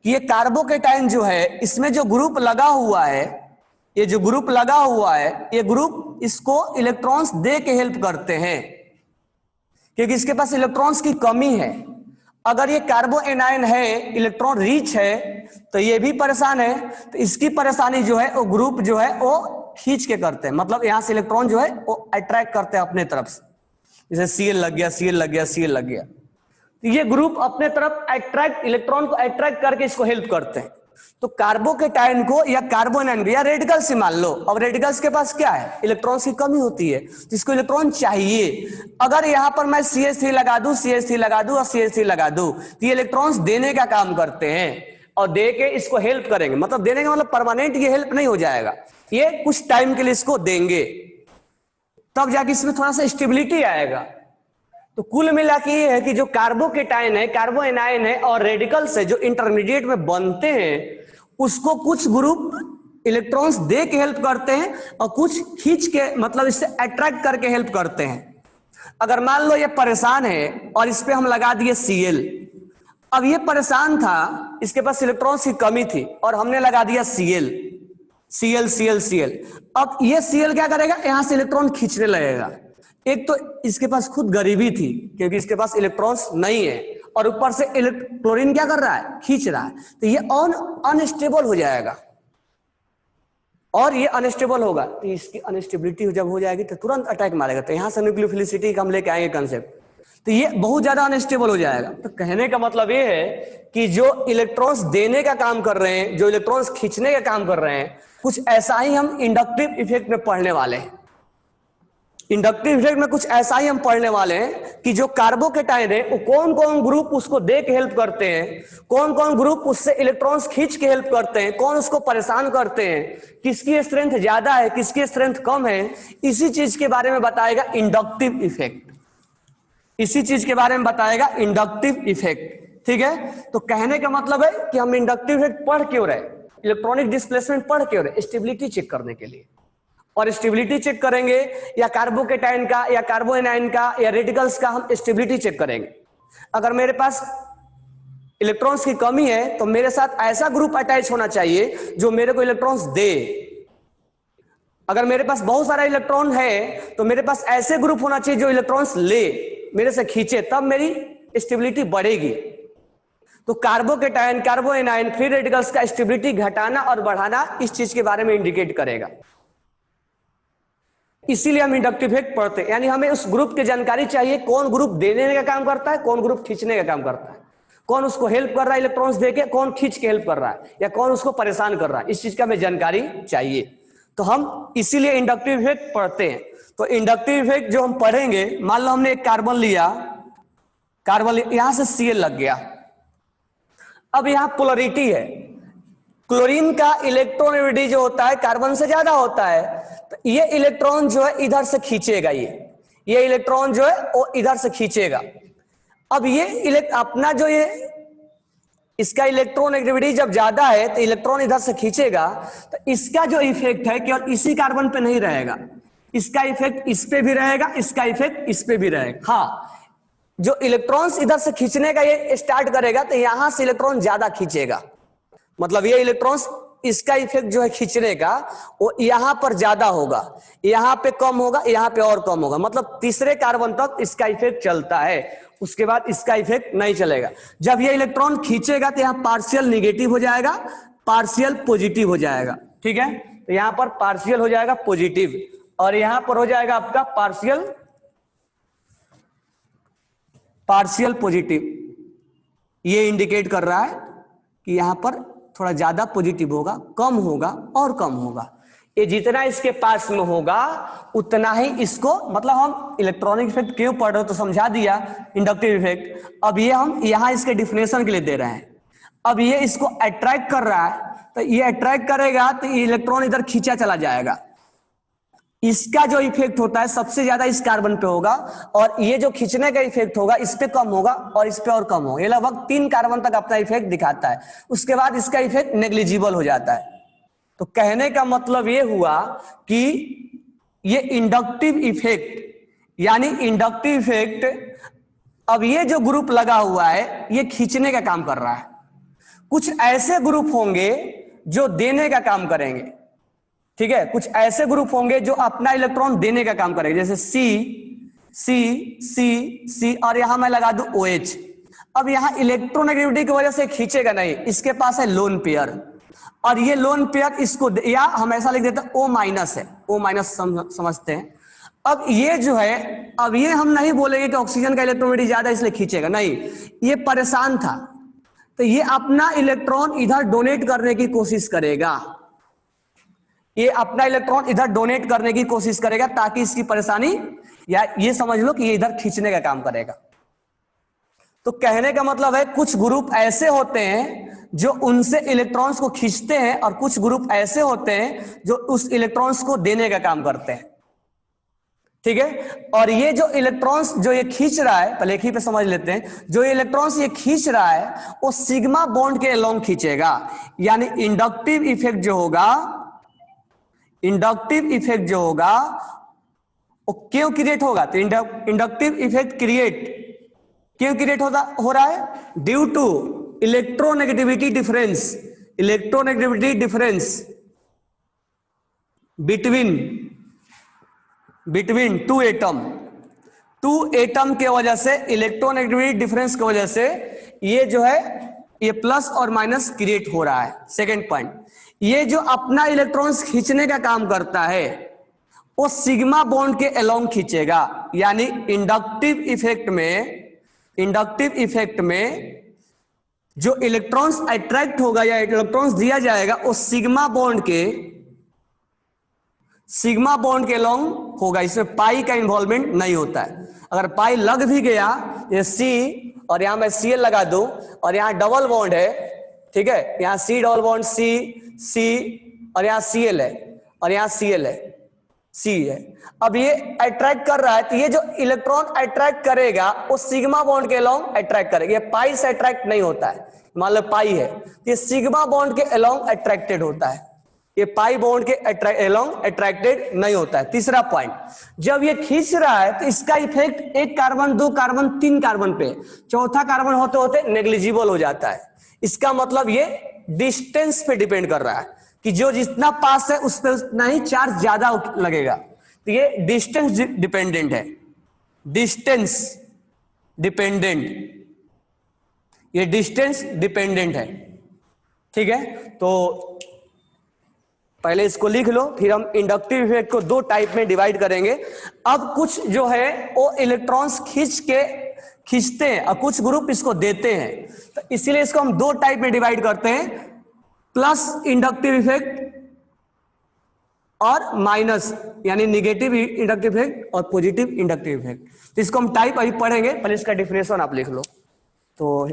कि ये कार्बोकेटाइन जो है इसमें जो ग्रुप लगा हुआ है, ये जो ग्रुप लगा हुआ है ये ग्रुप इसको इलेक्ट्रॉन्स दे के हेल्प करते हैं क्योंकि इसके पास इलेक्ट्रॉन्स की कमी है। अगर ये कार्बो एनायन है, इलेक्ट्रॉन रिच है, तो ये भी परेशान है, तो इसकी परेशानी जो है वो ग्रुप जो है वो खींच के करते हैं, मतलब यहां से इलेक्ट्रॉन जो है वो अट्रैक्ट करते हैं अपने तरफ से। जैसे Cl लग गया, Cl लग गया, Cl लग गया, तो ये ग्रुप अपने तरफ अट्रैक्ट, इलेक्ट्रॉन को अट्रैक्ट करके इसको हेल्प करते हैं। तो कार्बोकेटाइन को या कार्बोनाइन को या रेडिकल्स से मान लो, अब रेडिकल्स के पास क्या है, इलेक्ट्रॉन्स की कमी होती है, जिसको इलेक्ट्रॉन चाहिए। अगर यहां पर मैं CH3 लगा दूं, CH3 लगा दूं और CH3 लगा दूं, तो ये इलेक्ट्रॉन्स देने का काम करते हैं और दे के इसको हेल्प करेंगे। मतलब देने का मतलब परमानेंट ये हेल्प नहीं हो जाएगा, ये कुछ टाइम के लिए इसको देंगे, तब जाके इसमें थोड़ा सा स्टेबिलिटी आएगा। तो कुल मिला के ये है कि जो कार्बोकेटाइन है, कार्बो एनायन है और रेडिकल्स है जो इंटरमीडिएट में बनते हैं, उसको कुछ ग्रुप इलेक्ट्रॉन्स दे के हेल्प करते हैं और कुछ खींच के मतलब इससे अट्रैक्ट करके हेल्प करते हैं। अगर मान लो ये परेशान है और इस पे हम लगा दिए Cl, अब ये परेशान था, इसके पास इलेक्ट्रॉन्स की कमी थी और हमने लगा दिया Cl, Cl। अब ये Cl क्या करेगा, यहां से इलेक्ट्रॉन खींचने लगेगा। एक तो इसके पास खुद गरीबी थी क्योंकि इसके पास इलेक्ट्रॉन्स नहीं है, और ऊपर से क्लोरीन क्या कर रहा है, खींच रहा है, तो ये अनस्टेबल हो जाएगा। और ये अनस्टेबल होगा तो इसकी अनस्टेबिलिटी जब हो जाएगी तो तुरंत अटैक मारेगा। तो यहां से न्यूक्लियोफिलिसिटी का हम लेके आएंगे कंसेप्ट, तो ये बहुत ज्यादा अनस्टेबल हो जाएगा। तो कहने का मतलब ये है कि जो इलेक्ट्रॉन्स देने का काम कर रहे हैं, जो इलेक्ट्रॉन्स खींचने का काम कर रहे हैं, कुछ ऐसा ही हम इंडक्टिव इफेक्ट में पढ़ने वाले हैं। इंडक्टिव इफेक्ट में कुछ ऐसा ही हम पढ़ने वाले हैं कि जो कार्बोकेटाइन है वो कौन कौन ग्रुप उसको दे के हेल्प करते हैं, कौन कौन ग्रुप उससे इलेक्ट्रॉन्स खींच के हेल्प करते हैं, कौन उसको परेशान करते हैं, किसकी स्ट्रेंथ ज्यादा है, किसकी स्ट्रेंथ कम है, इसी चीज के बारे में बताएगा इंडक्टिव इफेक्ट। इसी चीज के बारे में बताएगा इंडक्टिव इफेक्ट, ठीक है। तो कहने का मतलब है कि हम इंडक्टिव इफेक्ट पढ़ क्यों रहे, इलेक्ट्रॉनिक डिस्प्लेसमेंट पढ़ क्यों रहे, स्टेबिलिटी चेक करने के लिए। और स्टेबिलिटी चेक करेंगे या कार्बोकेटाइन का या कार्बोएनाइन का या रेडिकल्स का हम स्टेबिलिटी चेक करेंगे। अगर मेरे पास इलेक्ट्रॉन्स की कमी है तो मेरे साथ ऐसा ग्रुप अटैच होना चाहिए जो मेरे को इलेक्ट्रॉन्स दे। अगर मेरे पास बहुत सारा इलेक्ट्रॉन है तो मेरे पास ऐसे ग्रुप होना चाहिए जो इलेक्ट्रॉन्स ले, मेरे से खींचे, तब मेरी स्टेबिलिटी बढ़ेगी। तो कार्बोकेटाइन, कार्बोएनाइन, फ्री रेडिकल्स का स्टेबिलिटी घटाना और बढ़ाना इस चीज के बारे में इंडिकेट करेगा। इसीलिए हम इंडक्टिव इफेक्ट पढ़ते हैं, यानी हमें उस ग्रुप की जानकारी चाहिए, कौन ग्रुप देने का काम करता है, कौन ग्रुप खींचने का काम करता है, कौन उसको हेल्प कर रहा है इलेक्ट्रॉन्स देके, कौन खींच के हेल्प कर रहा है, या कौन उसको परेशान कर रहा है, इस चीज का हमें जानकारी चाहिए। तो हम इसीलिए इंडक्टिव इफेक्ट पढ़ते हैं। तो इंडक्टिव इफेक्ट जो हम पढ़ेंगे, मान लो हमने एक कार्बन लिया, यहां से Cl लग गया, अब यहां पोलरिटी है, क्लोरीन का इलेक्ट्रॉनिविटी जो होता है कार्बन से ज्यादा होता है, तो ये इलेक्ट्रॉन जो है इधर से खींचेगा, ये इलेक्ट्रॉन जो है वो इधर से खींचेगा। अब ये अपना जो ये इसका इलेक्ट्रॉन एक्टिविटी जब ज्यादा है तो इलेक्ट्रॉन इधर से खींचेगा, तो इसका जो इफेक्ट है केवल इसी कार्बन पे नहीं रहेगा, इसका इफेक्ट इस पे भी रहेगा, इसका इफेक्ट इस पे भी रहेगा। हाँ, जो इलेक्ट्रॉन्स इधर से खींचने का ये स्टार्ट करेगा तो यहां से इलेक्ट्रॉन ज्यादा खींचेगा, मतलब ये इलेक्ट्रॉन्स इसका इफेक्ट जो है खींचने का वो यहां पर ज्यादा होगा, यहां पे कम होगा, यहां पे और कम होगा, मतलब तीसरे कार्बन तक इसका इफेक्ट चलता है, उसके बाद इसका इफेक्ट नहीं चलेगा। जब ये इलेक्ट्रॉन खींचेगा तो यहां पार्शियल निगेटिव हो जाएगा, पार्शियल पॉजिटिव हो जाएगा, ठीक है। तो यहां पर पार्शियल हो जाएगा पॉजिटिव और यहां पर हो जाएगा आपका पार्शियल पॉजिटिव। ये इंडिकेट कर रहा है कि यहां पर थोड़ा ज्यादा पॉजिटिव होगा, कम होगा और कम होगा। ये जितना इसके पास में होगा उतना ही इसको, मतलब हम इलेक्ट्रॉनिक इफेक्ट क्यों पढ़ रहे हो तो समझा दिया, इंडक्टिव इफेक्ट। अब ये हम यहां इसके डिफिनेशन के लिए दे रहे हैं। अब ये इसको अट्रैक्ट कर रहा है, तो ये अट्रैक्ट करेगा तो ये इलेक्ट्रॉन इधर खींचा चला जाएगा। इसका जो इफेक्ट होता है सबसे ज्यादा इस कार्बन पे होगा, और ये जो खींचने का इफेक्ट होगा इस पे कम होगा और इस पे और कम होगा। ये लगभग 3 कार्बन तक अपना इफेक्ट दिखाता है, उसके बाद इसका इफेक्ट नेग्लिजिबल हो जाता है। तो कहने का मतलब ये हुआ कि ये इंडक्टिव इफेक्ट, यानी इंडक्टिव इफेक्ट, अब ये जो ग्रुप लगा हुआ है ये खींचने का काम कर रहा है। कुछ ऐसे ग्रुप होंगे जो देने का काम करेंगे, ठीक है, कुछ ऐसे ग्रुप होंगे जो अपना इलेक्ट्रॉन देने का काम करेंगे, जैसे C और यहां मैं लगा दूं OH। अब यहां इलेक्ट्रोनेगेटिविटी की वजह से खींचेगा नहीं, इसके पास है लोन पेयर, और ये लोन पेयर इसको, या हम ऐसा लिख देते हैं O- है, O- समझते हैं। अब ये जो है, अब ये हम नहीं बोलेंगे कि ऑक्सीजन का इलेक्ट्रोनेगेटिविटी ज्यादा इसलिए खींचेगा, नहीं, ये परेशान था तो ये अपना इलेक्ट्रॉन इधर डोनेट करने की कोशिश करेगा, ये अपना इलेक्ट्रॉन इधर डोनेट करने की कोशिश करेगा ताकि इसकी परेशानी, या ये समझ लो कि ये इधर खींचने का काम करेगा। तो कहने का मतलब है कुछ ग्रुप ऐसे होते हैं जो उनसे इलेक्ट्रॉन्स को खींचते हैं, और कुछ ग्रुप ऐसे होते हैं जो उस इलेक्ट्रॉन्स को देने का काम करते हैं, ठीक है। और ये जो इलेक्ट्रॉन्स जो ये खींच रहा है, पहले एक ही पे समझ लेते हैं, जो ये इलेक्ट्रॉन्स ये खींच रहा है वो सिग्मा बॉन्ड के अलोंग खींचेगा, यानी इंडक्टिव इफेक्ट जो होगा, इंडक्टिव इफेक्ट जो होगा वो क्यों क्रिएट होगा, तो इंडक्टिव इफेक्ट क्यों क्रिएट हो रहा है, due to electronegativity difference between two atom के वजह से, इलेक्ट्रोनेगेटिविटी डिफरेंस की वजह से ये जो है ये प्लस और माइनस क्रिएट हो रहा है। सेकेंड पॉइंट, ये जो अपना इलेक्ट्रॉन्स खींचने का काम करता है वो सिग्मा बॉन्ड के अलोंग खींचेगा, यानी इंडक्टिव इफेक्ट में जो इलेक्ट्रॉन्स अट्रैक्ट होगा या इलेक्ट्रॉन्स दिया जाएगा वो सिग्मा बॉन्ड के अलोंग होगा, इसमें पाई का इन्वॉल्वमेंट नहीं होता है। अगर पाई लग भी गया, ये C और यहां मैं Cl लगा दूं और यहां डबल बॉन्ड है, ठीक है, यहां C डबल बॉन्ड C और यहां Cl है और यहां Cl है, C है। अब ये अट्रैक्ट कर रहा है, तो ये जो इलेक्ट्रॉन अट्रैक्ट करेगा वो सिग्मा बॉन्ड के अलोंग अट्रैक्ट करेगा, ये पाई से अट्रैक्ट नहीं होता है। मान लो पाई है, ये सिग्मा बॉन्ड के अलोंग अट्रैक्टेड होता है, ये पाई बॉन्ड के अलोंग अट्रैक्टेड नहीं होता है। तीसरा पॉइंट, जब ये खींच रहा है तो इसका इफेक्ट 1 कार्बन 2 कार्बन 3 कार्बन पे, चौथा कार्बन होते होते नेग्लिजिबल हो जाता है। इसका मतलब ये डिस्टेंस पे डिपेंड कर रहा है कि जो जितना पास है उस पर उतना ही चार्ज ज्यादा लगेगा, तो ये डिस्टेंस डिपेंडेंट है, ये डिस्टेंस डिपेंडेंट है, ठीक है। तो पहले इसको लिख लो, फिर हम इंडक्टिव इफेक्ट को दो टाइप में डिवाइड करेंगे। अब कुछ जो है वो इलेक्ट्रॉन्स खींचते हैं और कुछ ग्रुप इसको देते हैं, तो इसीलिए इसको हम दो टाइप में डिवाइड करते हैं, प्लस इंडक्टिव इफेक्ट और माइनस यानी निगेटिव इंडक्टिव इफेक्ट और पॉजिटिव इंडक्टिव इफेक्ट। तो इसको हम टाइप अभी पढ़ेंगे, पहले इसका डिफिनेशन आप लिख लो। तो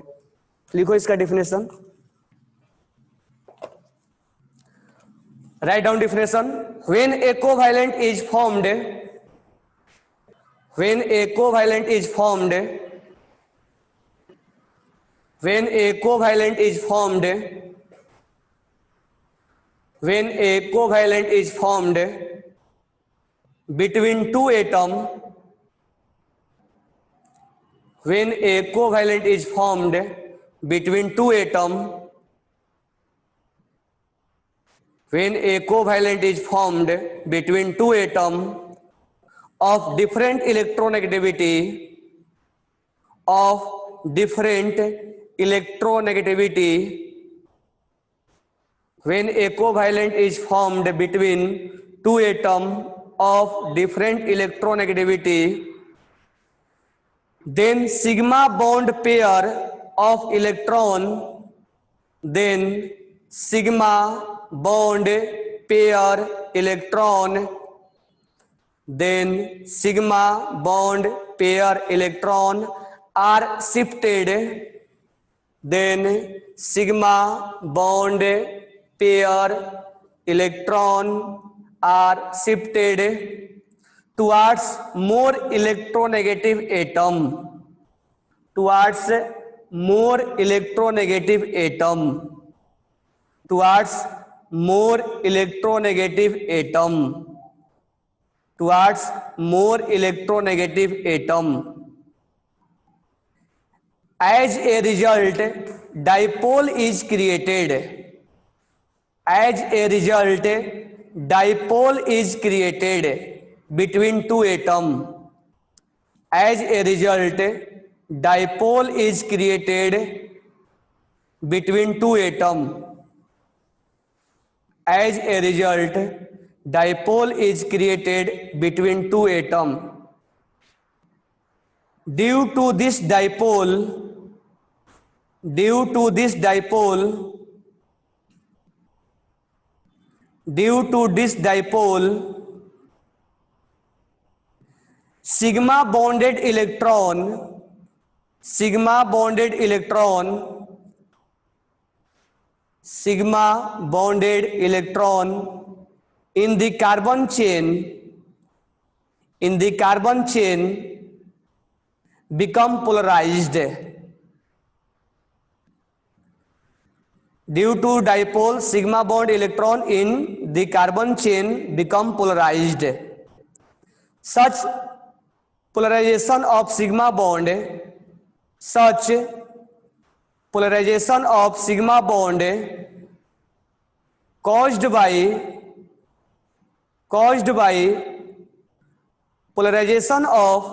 लिखो इसका definition, write down definition. When a covalent is formed, when a covalent is formed, when a covalent is formed, when a covalent is formed between two atoms, when a covalent is formed between two atoms, when a covalent is formed between two atoms of different electronegativity, of different electronegativity, when a covalent is formed between two atoms of different electronegativity, then sigma bond pair of electron, then sigma bond pair electron, then sigma bond pair electron are shifted, then sigma bond pair electron are shifted towards more electronegative atom, towards more electronegative atom, towards more electronegative atom, towards more electronegative atom. As a result, dipole is created. As a result, dipole is created between two atoms. As a result, dipole is created between two atoms. As a result, dipole is created between two atoms. Due to this dipole, due to this dipole, due to this dipole, sigma bonded electron, sigma bonded electron, sigma bonded electron in the carbon chain, in the carbon chain become polarized. Due to dipole, sigma bond electron in the carbon chain become polarized. Such polarization of sigma bond, such polarization of sigma bond caused by polarization of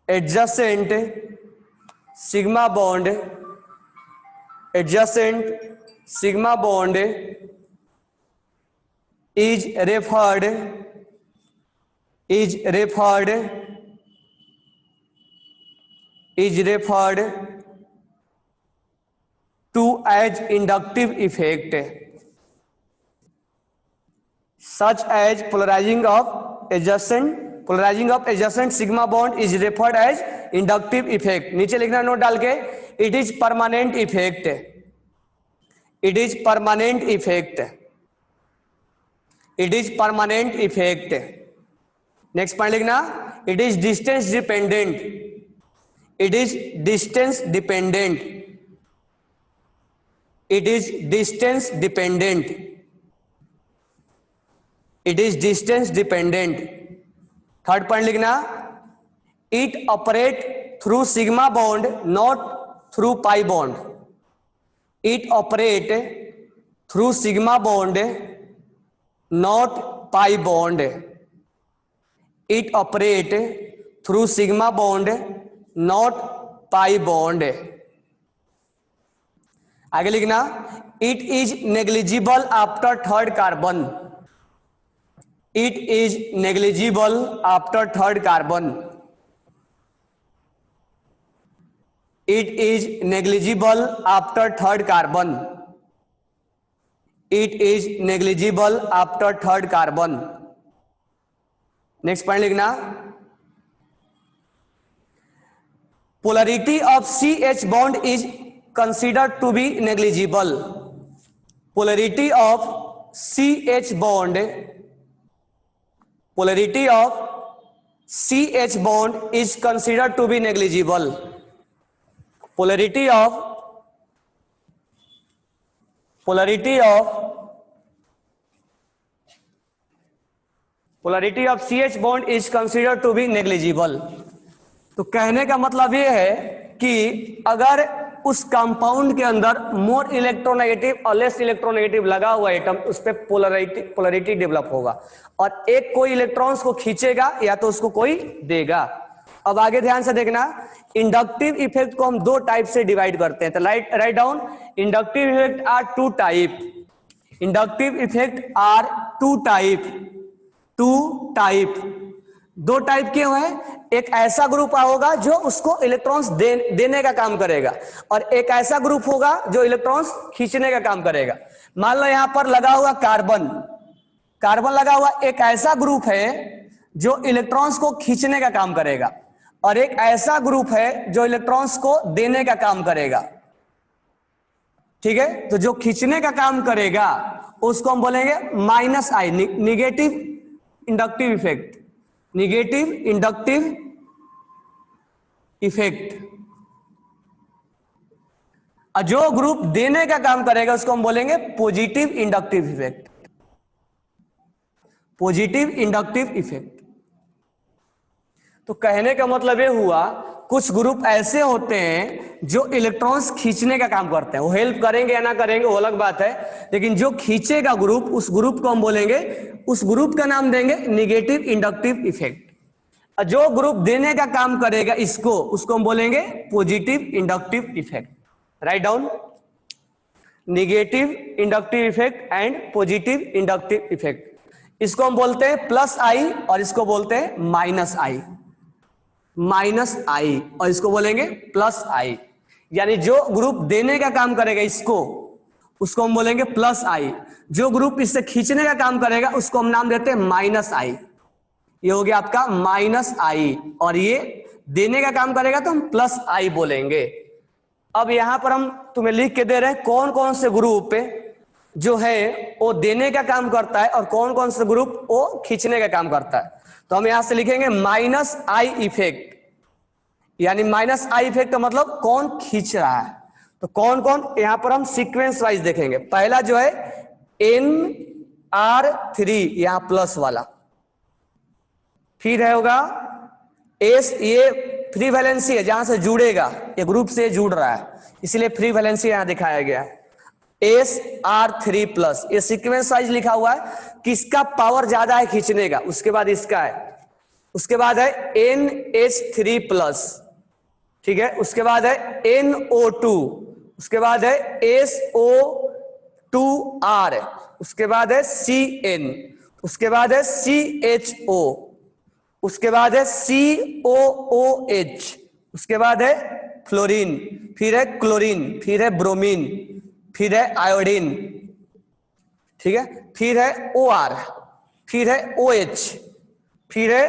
adjacent sigma bond, adjacent sigma bond is referred to as inductive effect. Such as polarizing of adjacent sigma bond is referred as inductive effect. नीचे लिखना note डाल के, it is permanent effect, it is permanent effect, it is permanent effect. Next point लिखना, it is distance dependent, it is distance dependent, it is distance dependent, it is distance dependent. Third point लिखना, it operate through sigma bond not through pi bond, it operate through sigma bond not pi bond, it operate through sigma bond not pi bond. आगे लिखना, it is negligible after third carbon, it is negligible after third carbon, it is negligible after third carbon, it is negligible after third carbon. Next point लिखना, polarity of CH bond is considered to be negligible, polarity of CH bond, polarity of CH bond is considered to be negligible, polarity of CH bond is considered to be negligible। तो कहने का मतलब ये है कि अगर उस compound के अंदर मोर इलेक्ट्रोनेगेटिव और लेस इलेक्ट्रोनेगेटिव लगा हुआ एटम, उस पर पोलरिटी डेवलप होगा और एक कोई इलेक्ट्रॉन्स को खींचेगा या तो उसको कोई देगा। अब आगे ध्यान से देखना, इंडक्टिव इफेक्ट को हम दो टाइप से डिवाइड करते हैं, तो write down, inductive effect are two type, inductive effect are two type, दो टाइप के हैं, एक ऐसा ग्रुप होगा जो उसको इलेक्ट्रॉन्स देने का काम करेगा और एक ऐसा ग्रुप होगा जो इलेक्ट्रॉन्स खींचने का काम करेगा। मान लो यहां पर लगा हुआ कार्बन लगा हुआ एक ऐसा ग्रुप है जो इलेक्ट्रॉन्स को खींचने का काम करेगा और एक ऐसा ग्रुप है जो इलेक्ट्रॉन्स को देने का काम करेगा। ठीक है, तो जो खींचने का काम करेगा उसको हम बोलेंगे minus I, negative inductive effect, negative inductive effect. और जो ग्रुप देने का काम करेगा उसको हम बोलेंगे positive inductive effect, positive inductive effect. तो कहने का मतलब ये हुआ, कुछ ग्रुप ऐसे होते हैं जो इलेक्ट्रॉन्स खींचने का काम करते हैं, वो हेल्प करेंगे या ना करेंगे वो अलग बात है, लेकिन जो खींचेगा ग्रुप, उस ग्रुप को हम बोलेंगे, उस ग्रुप का नाम देंगे निगेटिव इंडक्टिव इफेक्ट। और जो ग्रुप देने का काम करेगा इसको, उसको हम बोलेंगे positive inductive effect. Write down, negative inductive effect and positive inductive effect. इसको हम बोलते हैं प्लस आई और इसको बोलते हैं माइनस आई, माइनस आई और इसको बोलेंगे प्लस आई। यानी जो ग्रुप देने का काम करेगा इसको, उसको हम बोलेंगे प्लस आई, जो ग्रुप इससे खींचने का काम करेगा उसको हम नाम देते हैं माइनस आई। ये हो गया आपका माइनस आई, और ये देने का काम करेगा तो हम प्लस आई बोलेंगे। अब यहां पर हम तुम्हें लिख के दे रहे हैं कौन कौन से ग्रुप जो है वो देने का काम करता है और कौन कौन से ग्रुप वो खींचने का काम करता है। तो हम यहां से लिखेंगे माइनस आई इफेक्ट, यानी माइनस आई इफेक्ट का मतलब कौन खींच रहा है। तो कौन कौन, यहां पर हम सीक्वेंस वाइज देखेंगे। पहला जो है NR3, यहां प्लस वाला, फिर है होगा S, ये फ्री वैलेंसी है जहां से जुड़ेगा, ये ग्रुप से जुड़ रहा है इसलिए फ्री वैलेंसी यहां दिखाया गया है, SR3+। ये सीक्वेंस वाइज लिखा हुआ है, किसका पावर ज्यादा है खींचने का, उसके बाद इसका है, उसके बाद है NH3+, ठीक है, उसके बाद है NO2, उसके बाद है SO2R, उसके बाद है CN, उसके बाद है CHO, उसके बाद है COOH, उसके बाद है फ्लोरीन, फिर है क्लोरीन, फिर है ब्रोमीन, फिर है आयोडीन, ठीक है, फिर है OR, फिर है OH, फिर है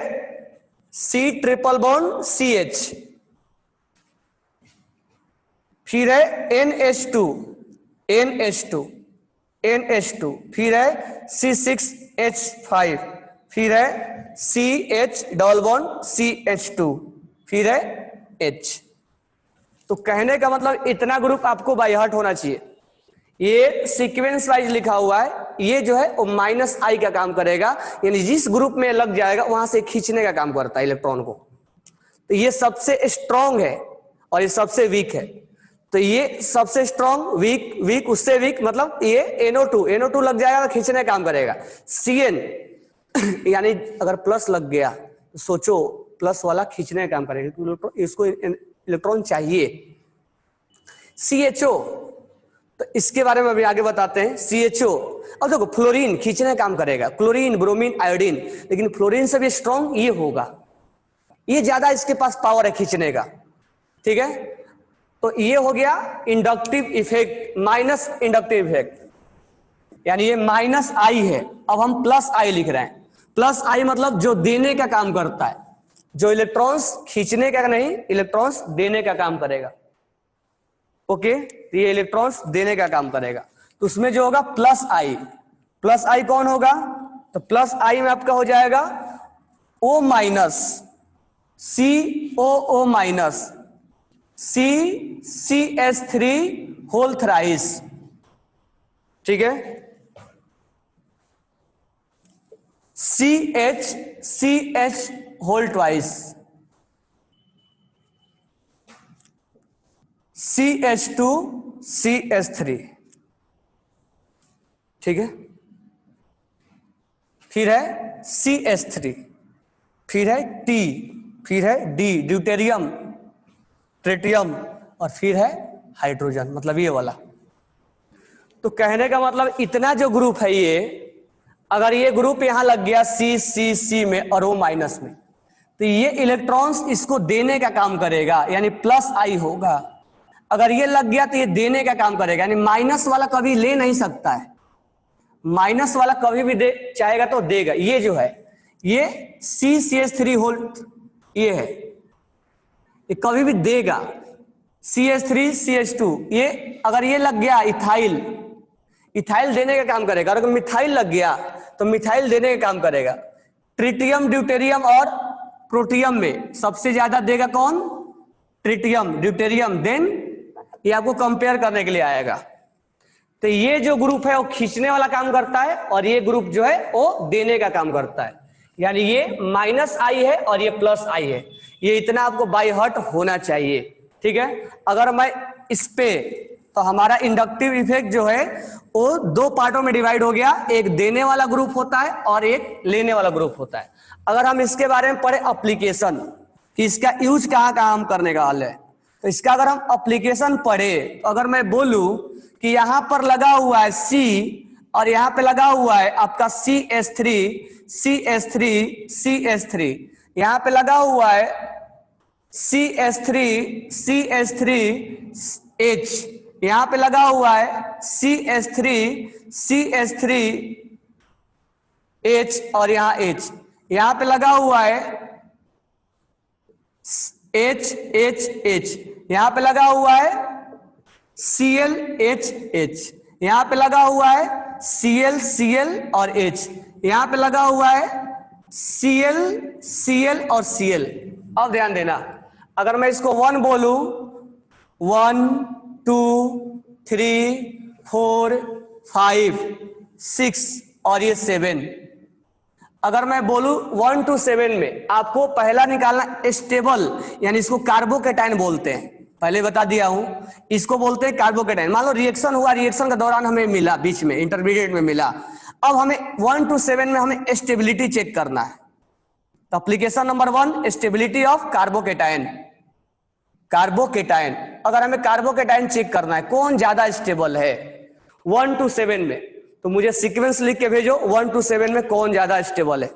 C++CH, फिर है NH2, फिर है C6H5, फिर है CH++CH2, फिर है H। तो कहने का मतलब इतना ग्रुप आपको बाय हार्ट होना चाहिए। ये सीक्वेंस वाइज लिखा हुआ है, ये जो है वो माइनस आई का काम करेगा, यानी जिस ग्रुप में लग जाएगा वहां से खींचने का काम करता है इलेक्ट्रॉन को। तो ये सबसे स्ट्रॉन्ग है और ये सबसे वीक है। तो ये सबसे स्ट्रॉन्ग, वीक उससे वीक, मतलब ये NO2 लग जाएगा तो खींचने का काम करेगा। CN यानी अगर प्लस लग गया तो सोचो प्लस वाला खींचने का काम करेगा क्योंकि इसको इलेक्ट्रॉन चाहिए। CHO, तो इसके बारे में अभी आगे बताते हैं। CHO, अब देखो फ्लोरीन खींचने का काम करेगा, क्लोरीन, ब्रोमीन, आयोडीन, लेकिन फ्लोरीन से भी स्ट्रॉन्ग ये होगा, ये ज्यादा इसके पास पावर है खींचने का, ठीक है। तो ये हो गया inductive effect, minus inductive effect, यानी ये माइनस आई है। अब हम प्लस आई लिख रहे हैं। प्लस आई मतलब जो देने का काम करता है, जो इलेक्ट्रॉन्स खींचने का नहीं, इलेक्ट्रॉन्स देने का काम करेगा। ओके, तो ये इलेक्ट्रॉन्स देने का काम करेगा, तो उसमें जो होगा प्लस आई। प्लस आई कौन होगा? तो प्लस आई में आपका हो जाएगा O minus, COO minus, CCS3 whole thrice, ठीक है। CH whole twice, CH2 CH3, ठीक है। फिर है CH3, फिर है T, फिर है D, ड्यूटेरियम, ट्रिटियम, और फिर है हाइड्रोजन, मतलब ये वाला। तो कहने का मतलब इतना जो ग्रुप है ये, अगर ये ग्रुप यहां लग गया C में और O माइनस में, तो ये इलेक्ट्रॉन्स इसको देने का काम करेगा, यानी प्लस आई होगा। अगर ये लग गया तो ये देने का काम करेगा, यानी माइनस वाला कभी ले नहीं सकता है, माइनस वाला कभी भी दे चाहेगा तो देगा। ये जो है ये CCH3 होल, ये है, ये कभी भी देगा। CH3 CH2, ये अगर ये लग गया इथाइल, इथाइल देने का काम करेगा। अगर मिथाइल लग गया तो मिथाइल देने का काम करेगा। ट्रिटियम, ड्यूटेरियम और प्रोटियम में सबसे ज्यादा देगा कौन? ट्रिटियम, ड्यूटेरियम, देन ये आपको कंपेयर करने के लिए आएगा। तो ये जो ग्रुप है वो खींचने वाला काम करता है, और ये ग्रुप जो है वो देने का काम करता है, यानी ये माइनस आई है और ये प्लस आई है। ये इतना आपको बाय हार्ट होना चाहिए, ठीक है। अगर मैं इस पे, तो हमारा इंडक्टिव इफेक्ट जो है वो दो पार्टों में डिवाइड हो गया, एक देने वाला ग्रुप होता है और एक लेने वाला ग्रुप होता है। अगर हम इसके बारे में पढ़े एप्लीकेशन, कि इसका यूज कहाँ कहाँ हम करने का हाल है, तो इसका अगर हम एप्लीकेशन पढ़े, तो अगर मैं बोलूं कि यहां पर लगा हुआ है C और यहां पे लगा हुआ है आपका CH3, यहां पे लगा हुआ है CH3H, यहां पे लगा हुआ है CH3H और यहां H, यहां पे लगा हुआ है HHH, यहां पे लगा हुआ है ClHH, यहां पे लगा हुआ है Cl और H, यहां पे लगा हुआ है Cl और Cl। अब ध्यान देना, अगर मैं इसको 1 बोलूं, 1 2 3 4 5 6 और ये 7, अगर मैं बोलूं 1 to 7 में आपको पहला निकालना स्टेबल, यानी इसको कार्बोकेटाइन बोलते हैं, पहले बता दिया हूं, इसको बोलते हैं कार्बोकेटाइन। मान लो रिएक्शन हुआ, रिएक्शन के दौरान हमें मिला, बीच में इंटरमीडिएट में मिला, अब हमें 1 to 7 में हमें स्टेबिलिटी चेक करना है। तो application number 1, stability of carbocation. Carbocation, अगर हमें कार्बोकेटाइन चेक करना है कौन ज्यादा स्टेबल है 1 to 7 में, तो मुझे सीक्वेंस लिख के भेजो 1 to 7 में कौन ज्यादा स्टेबल है।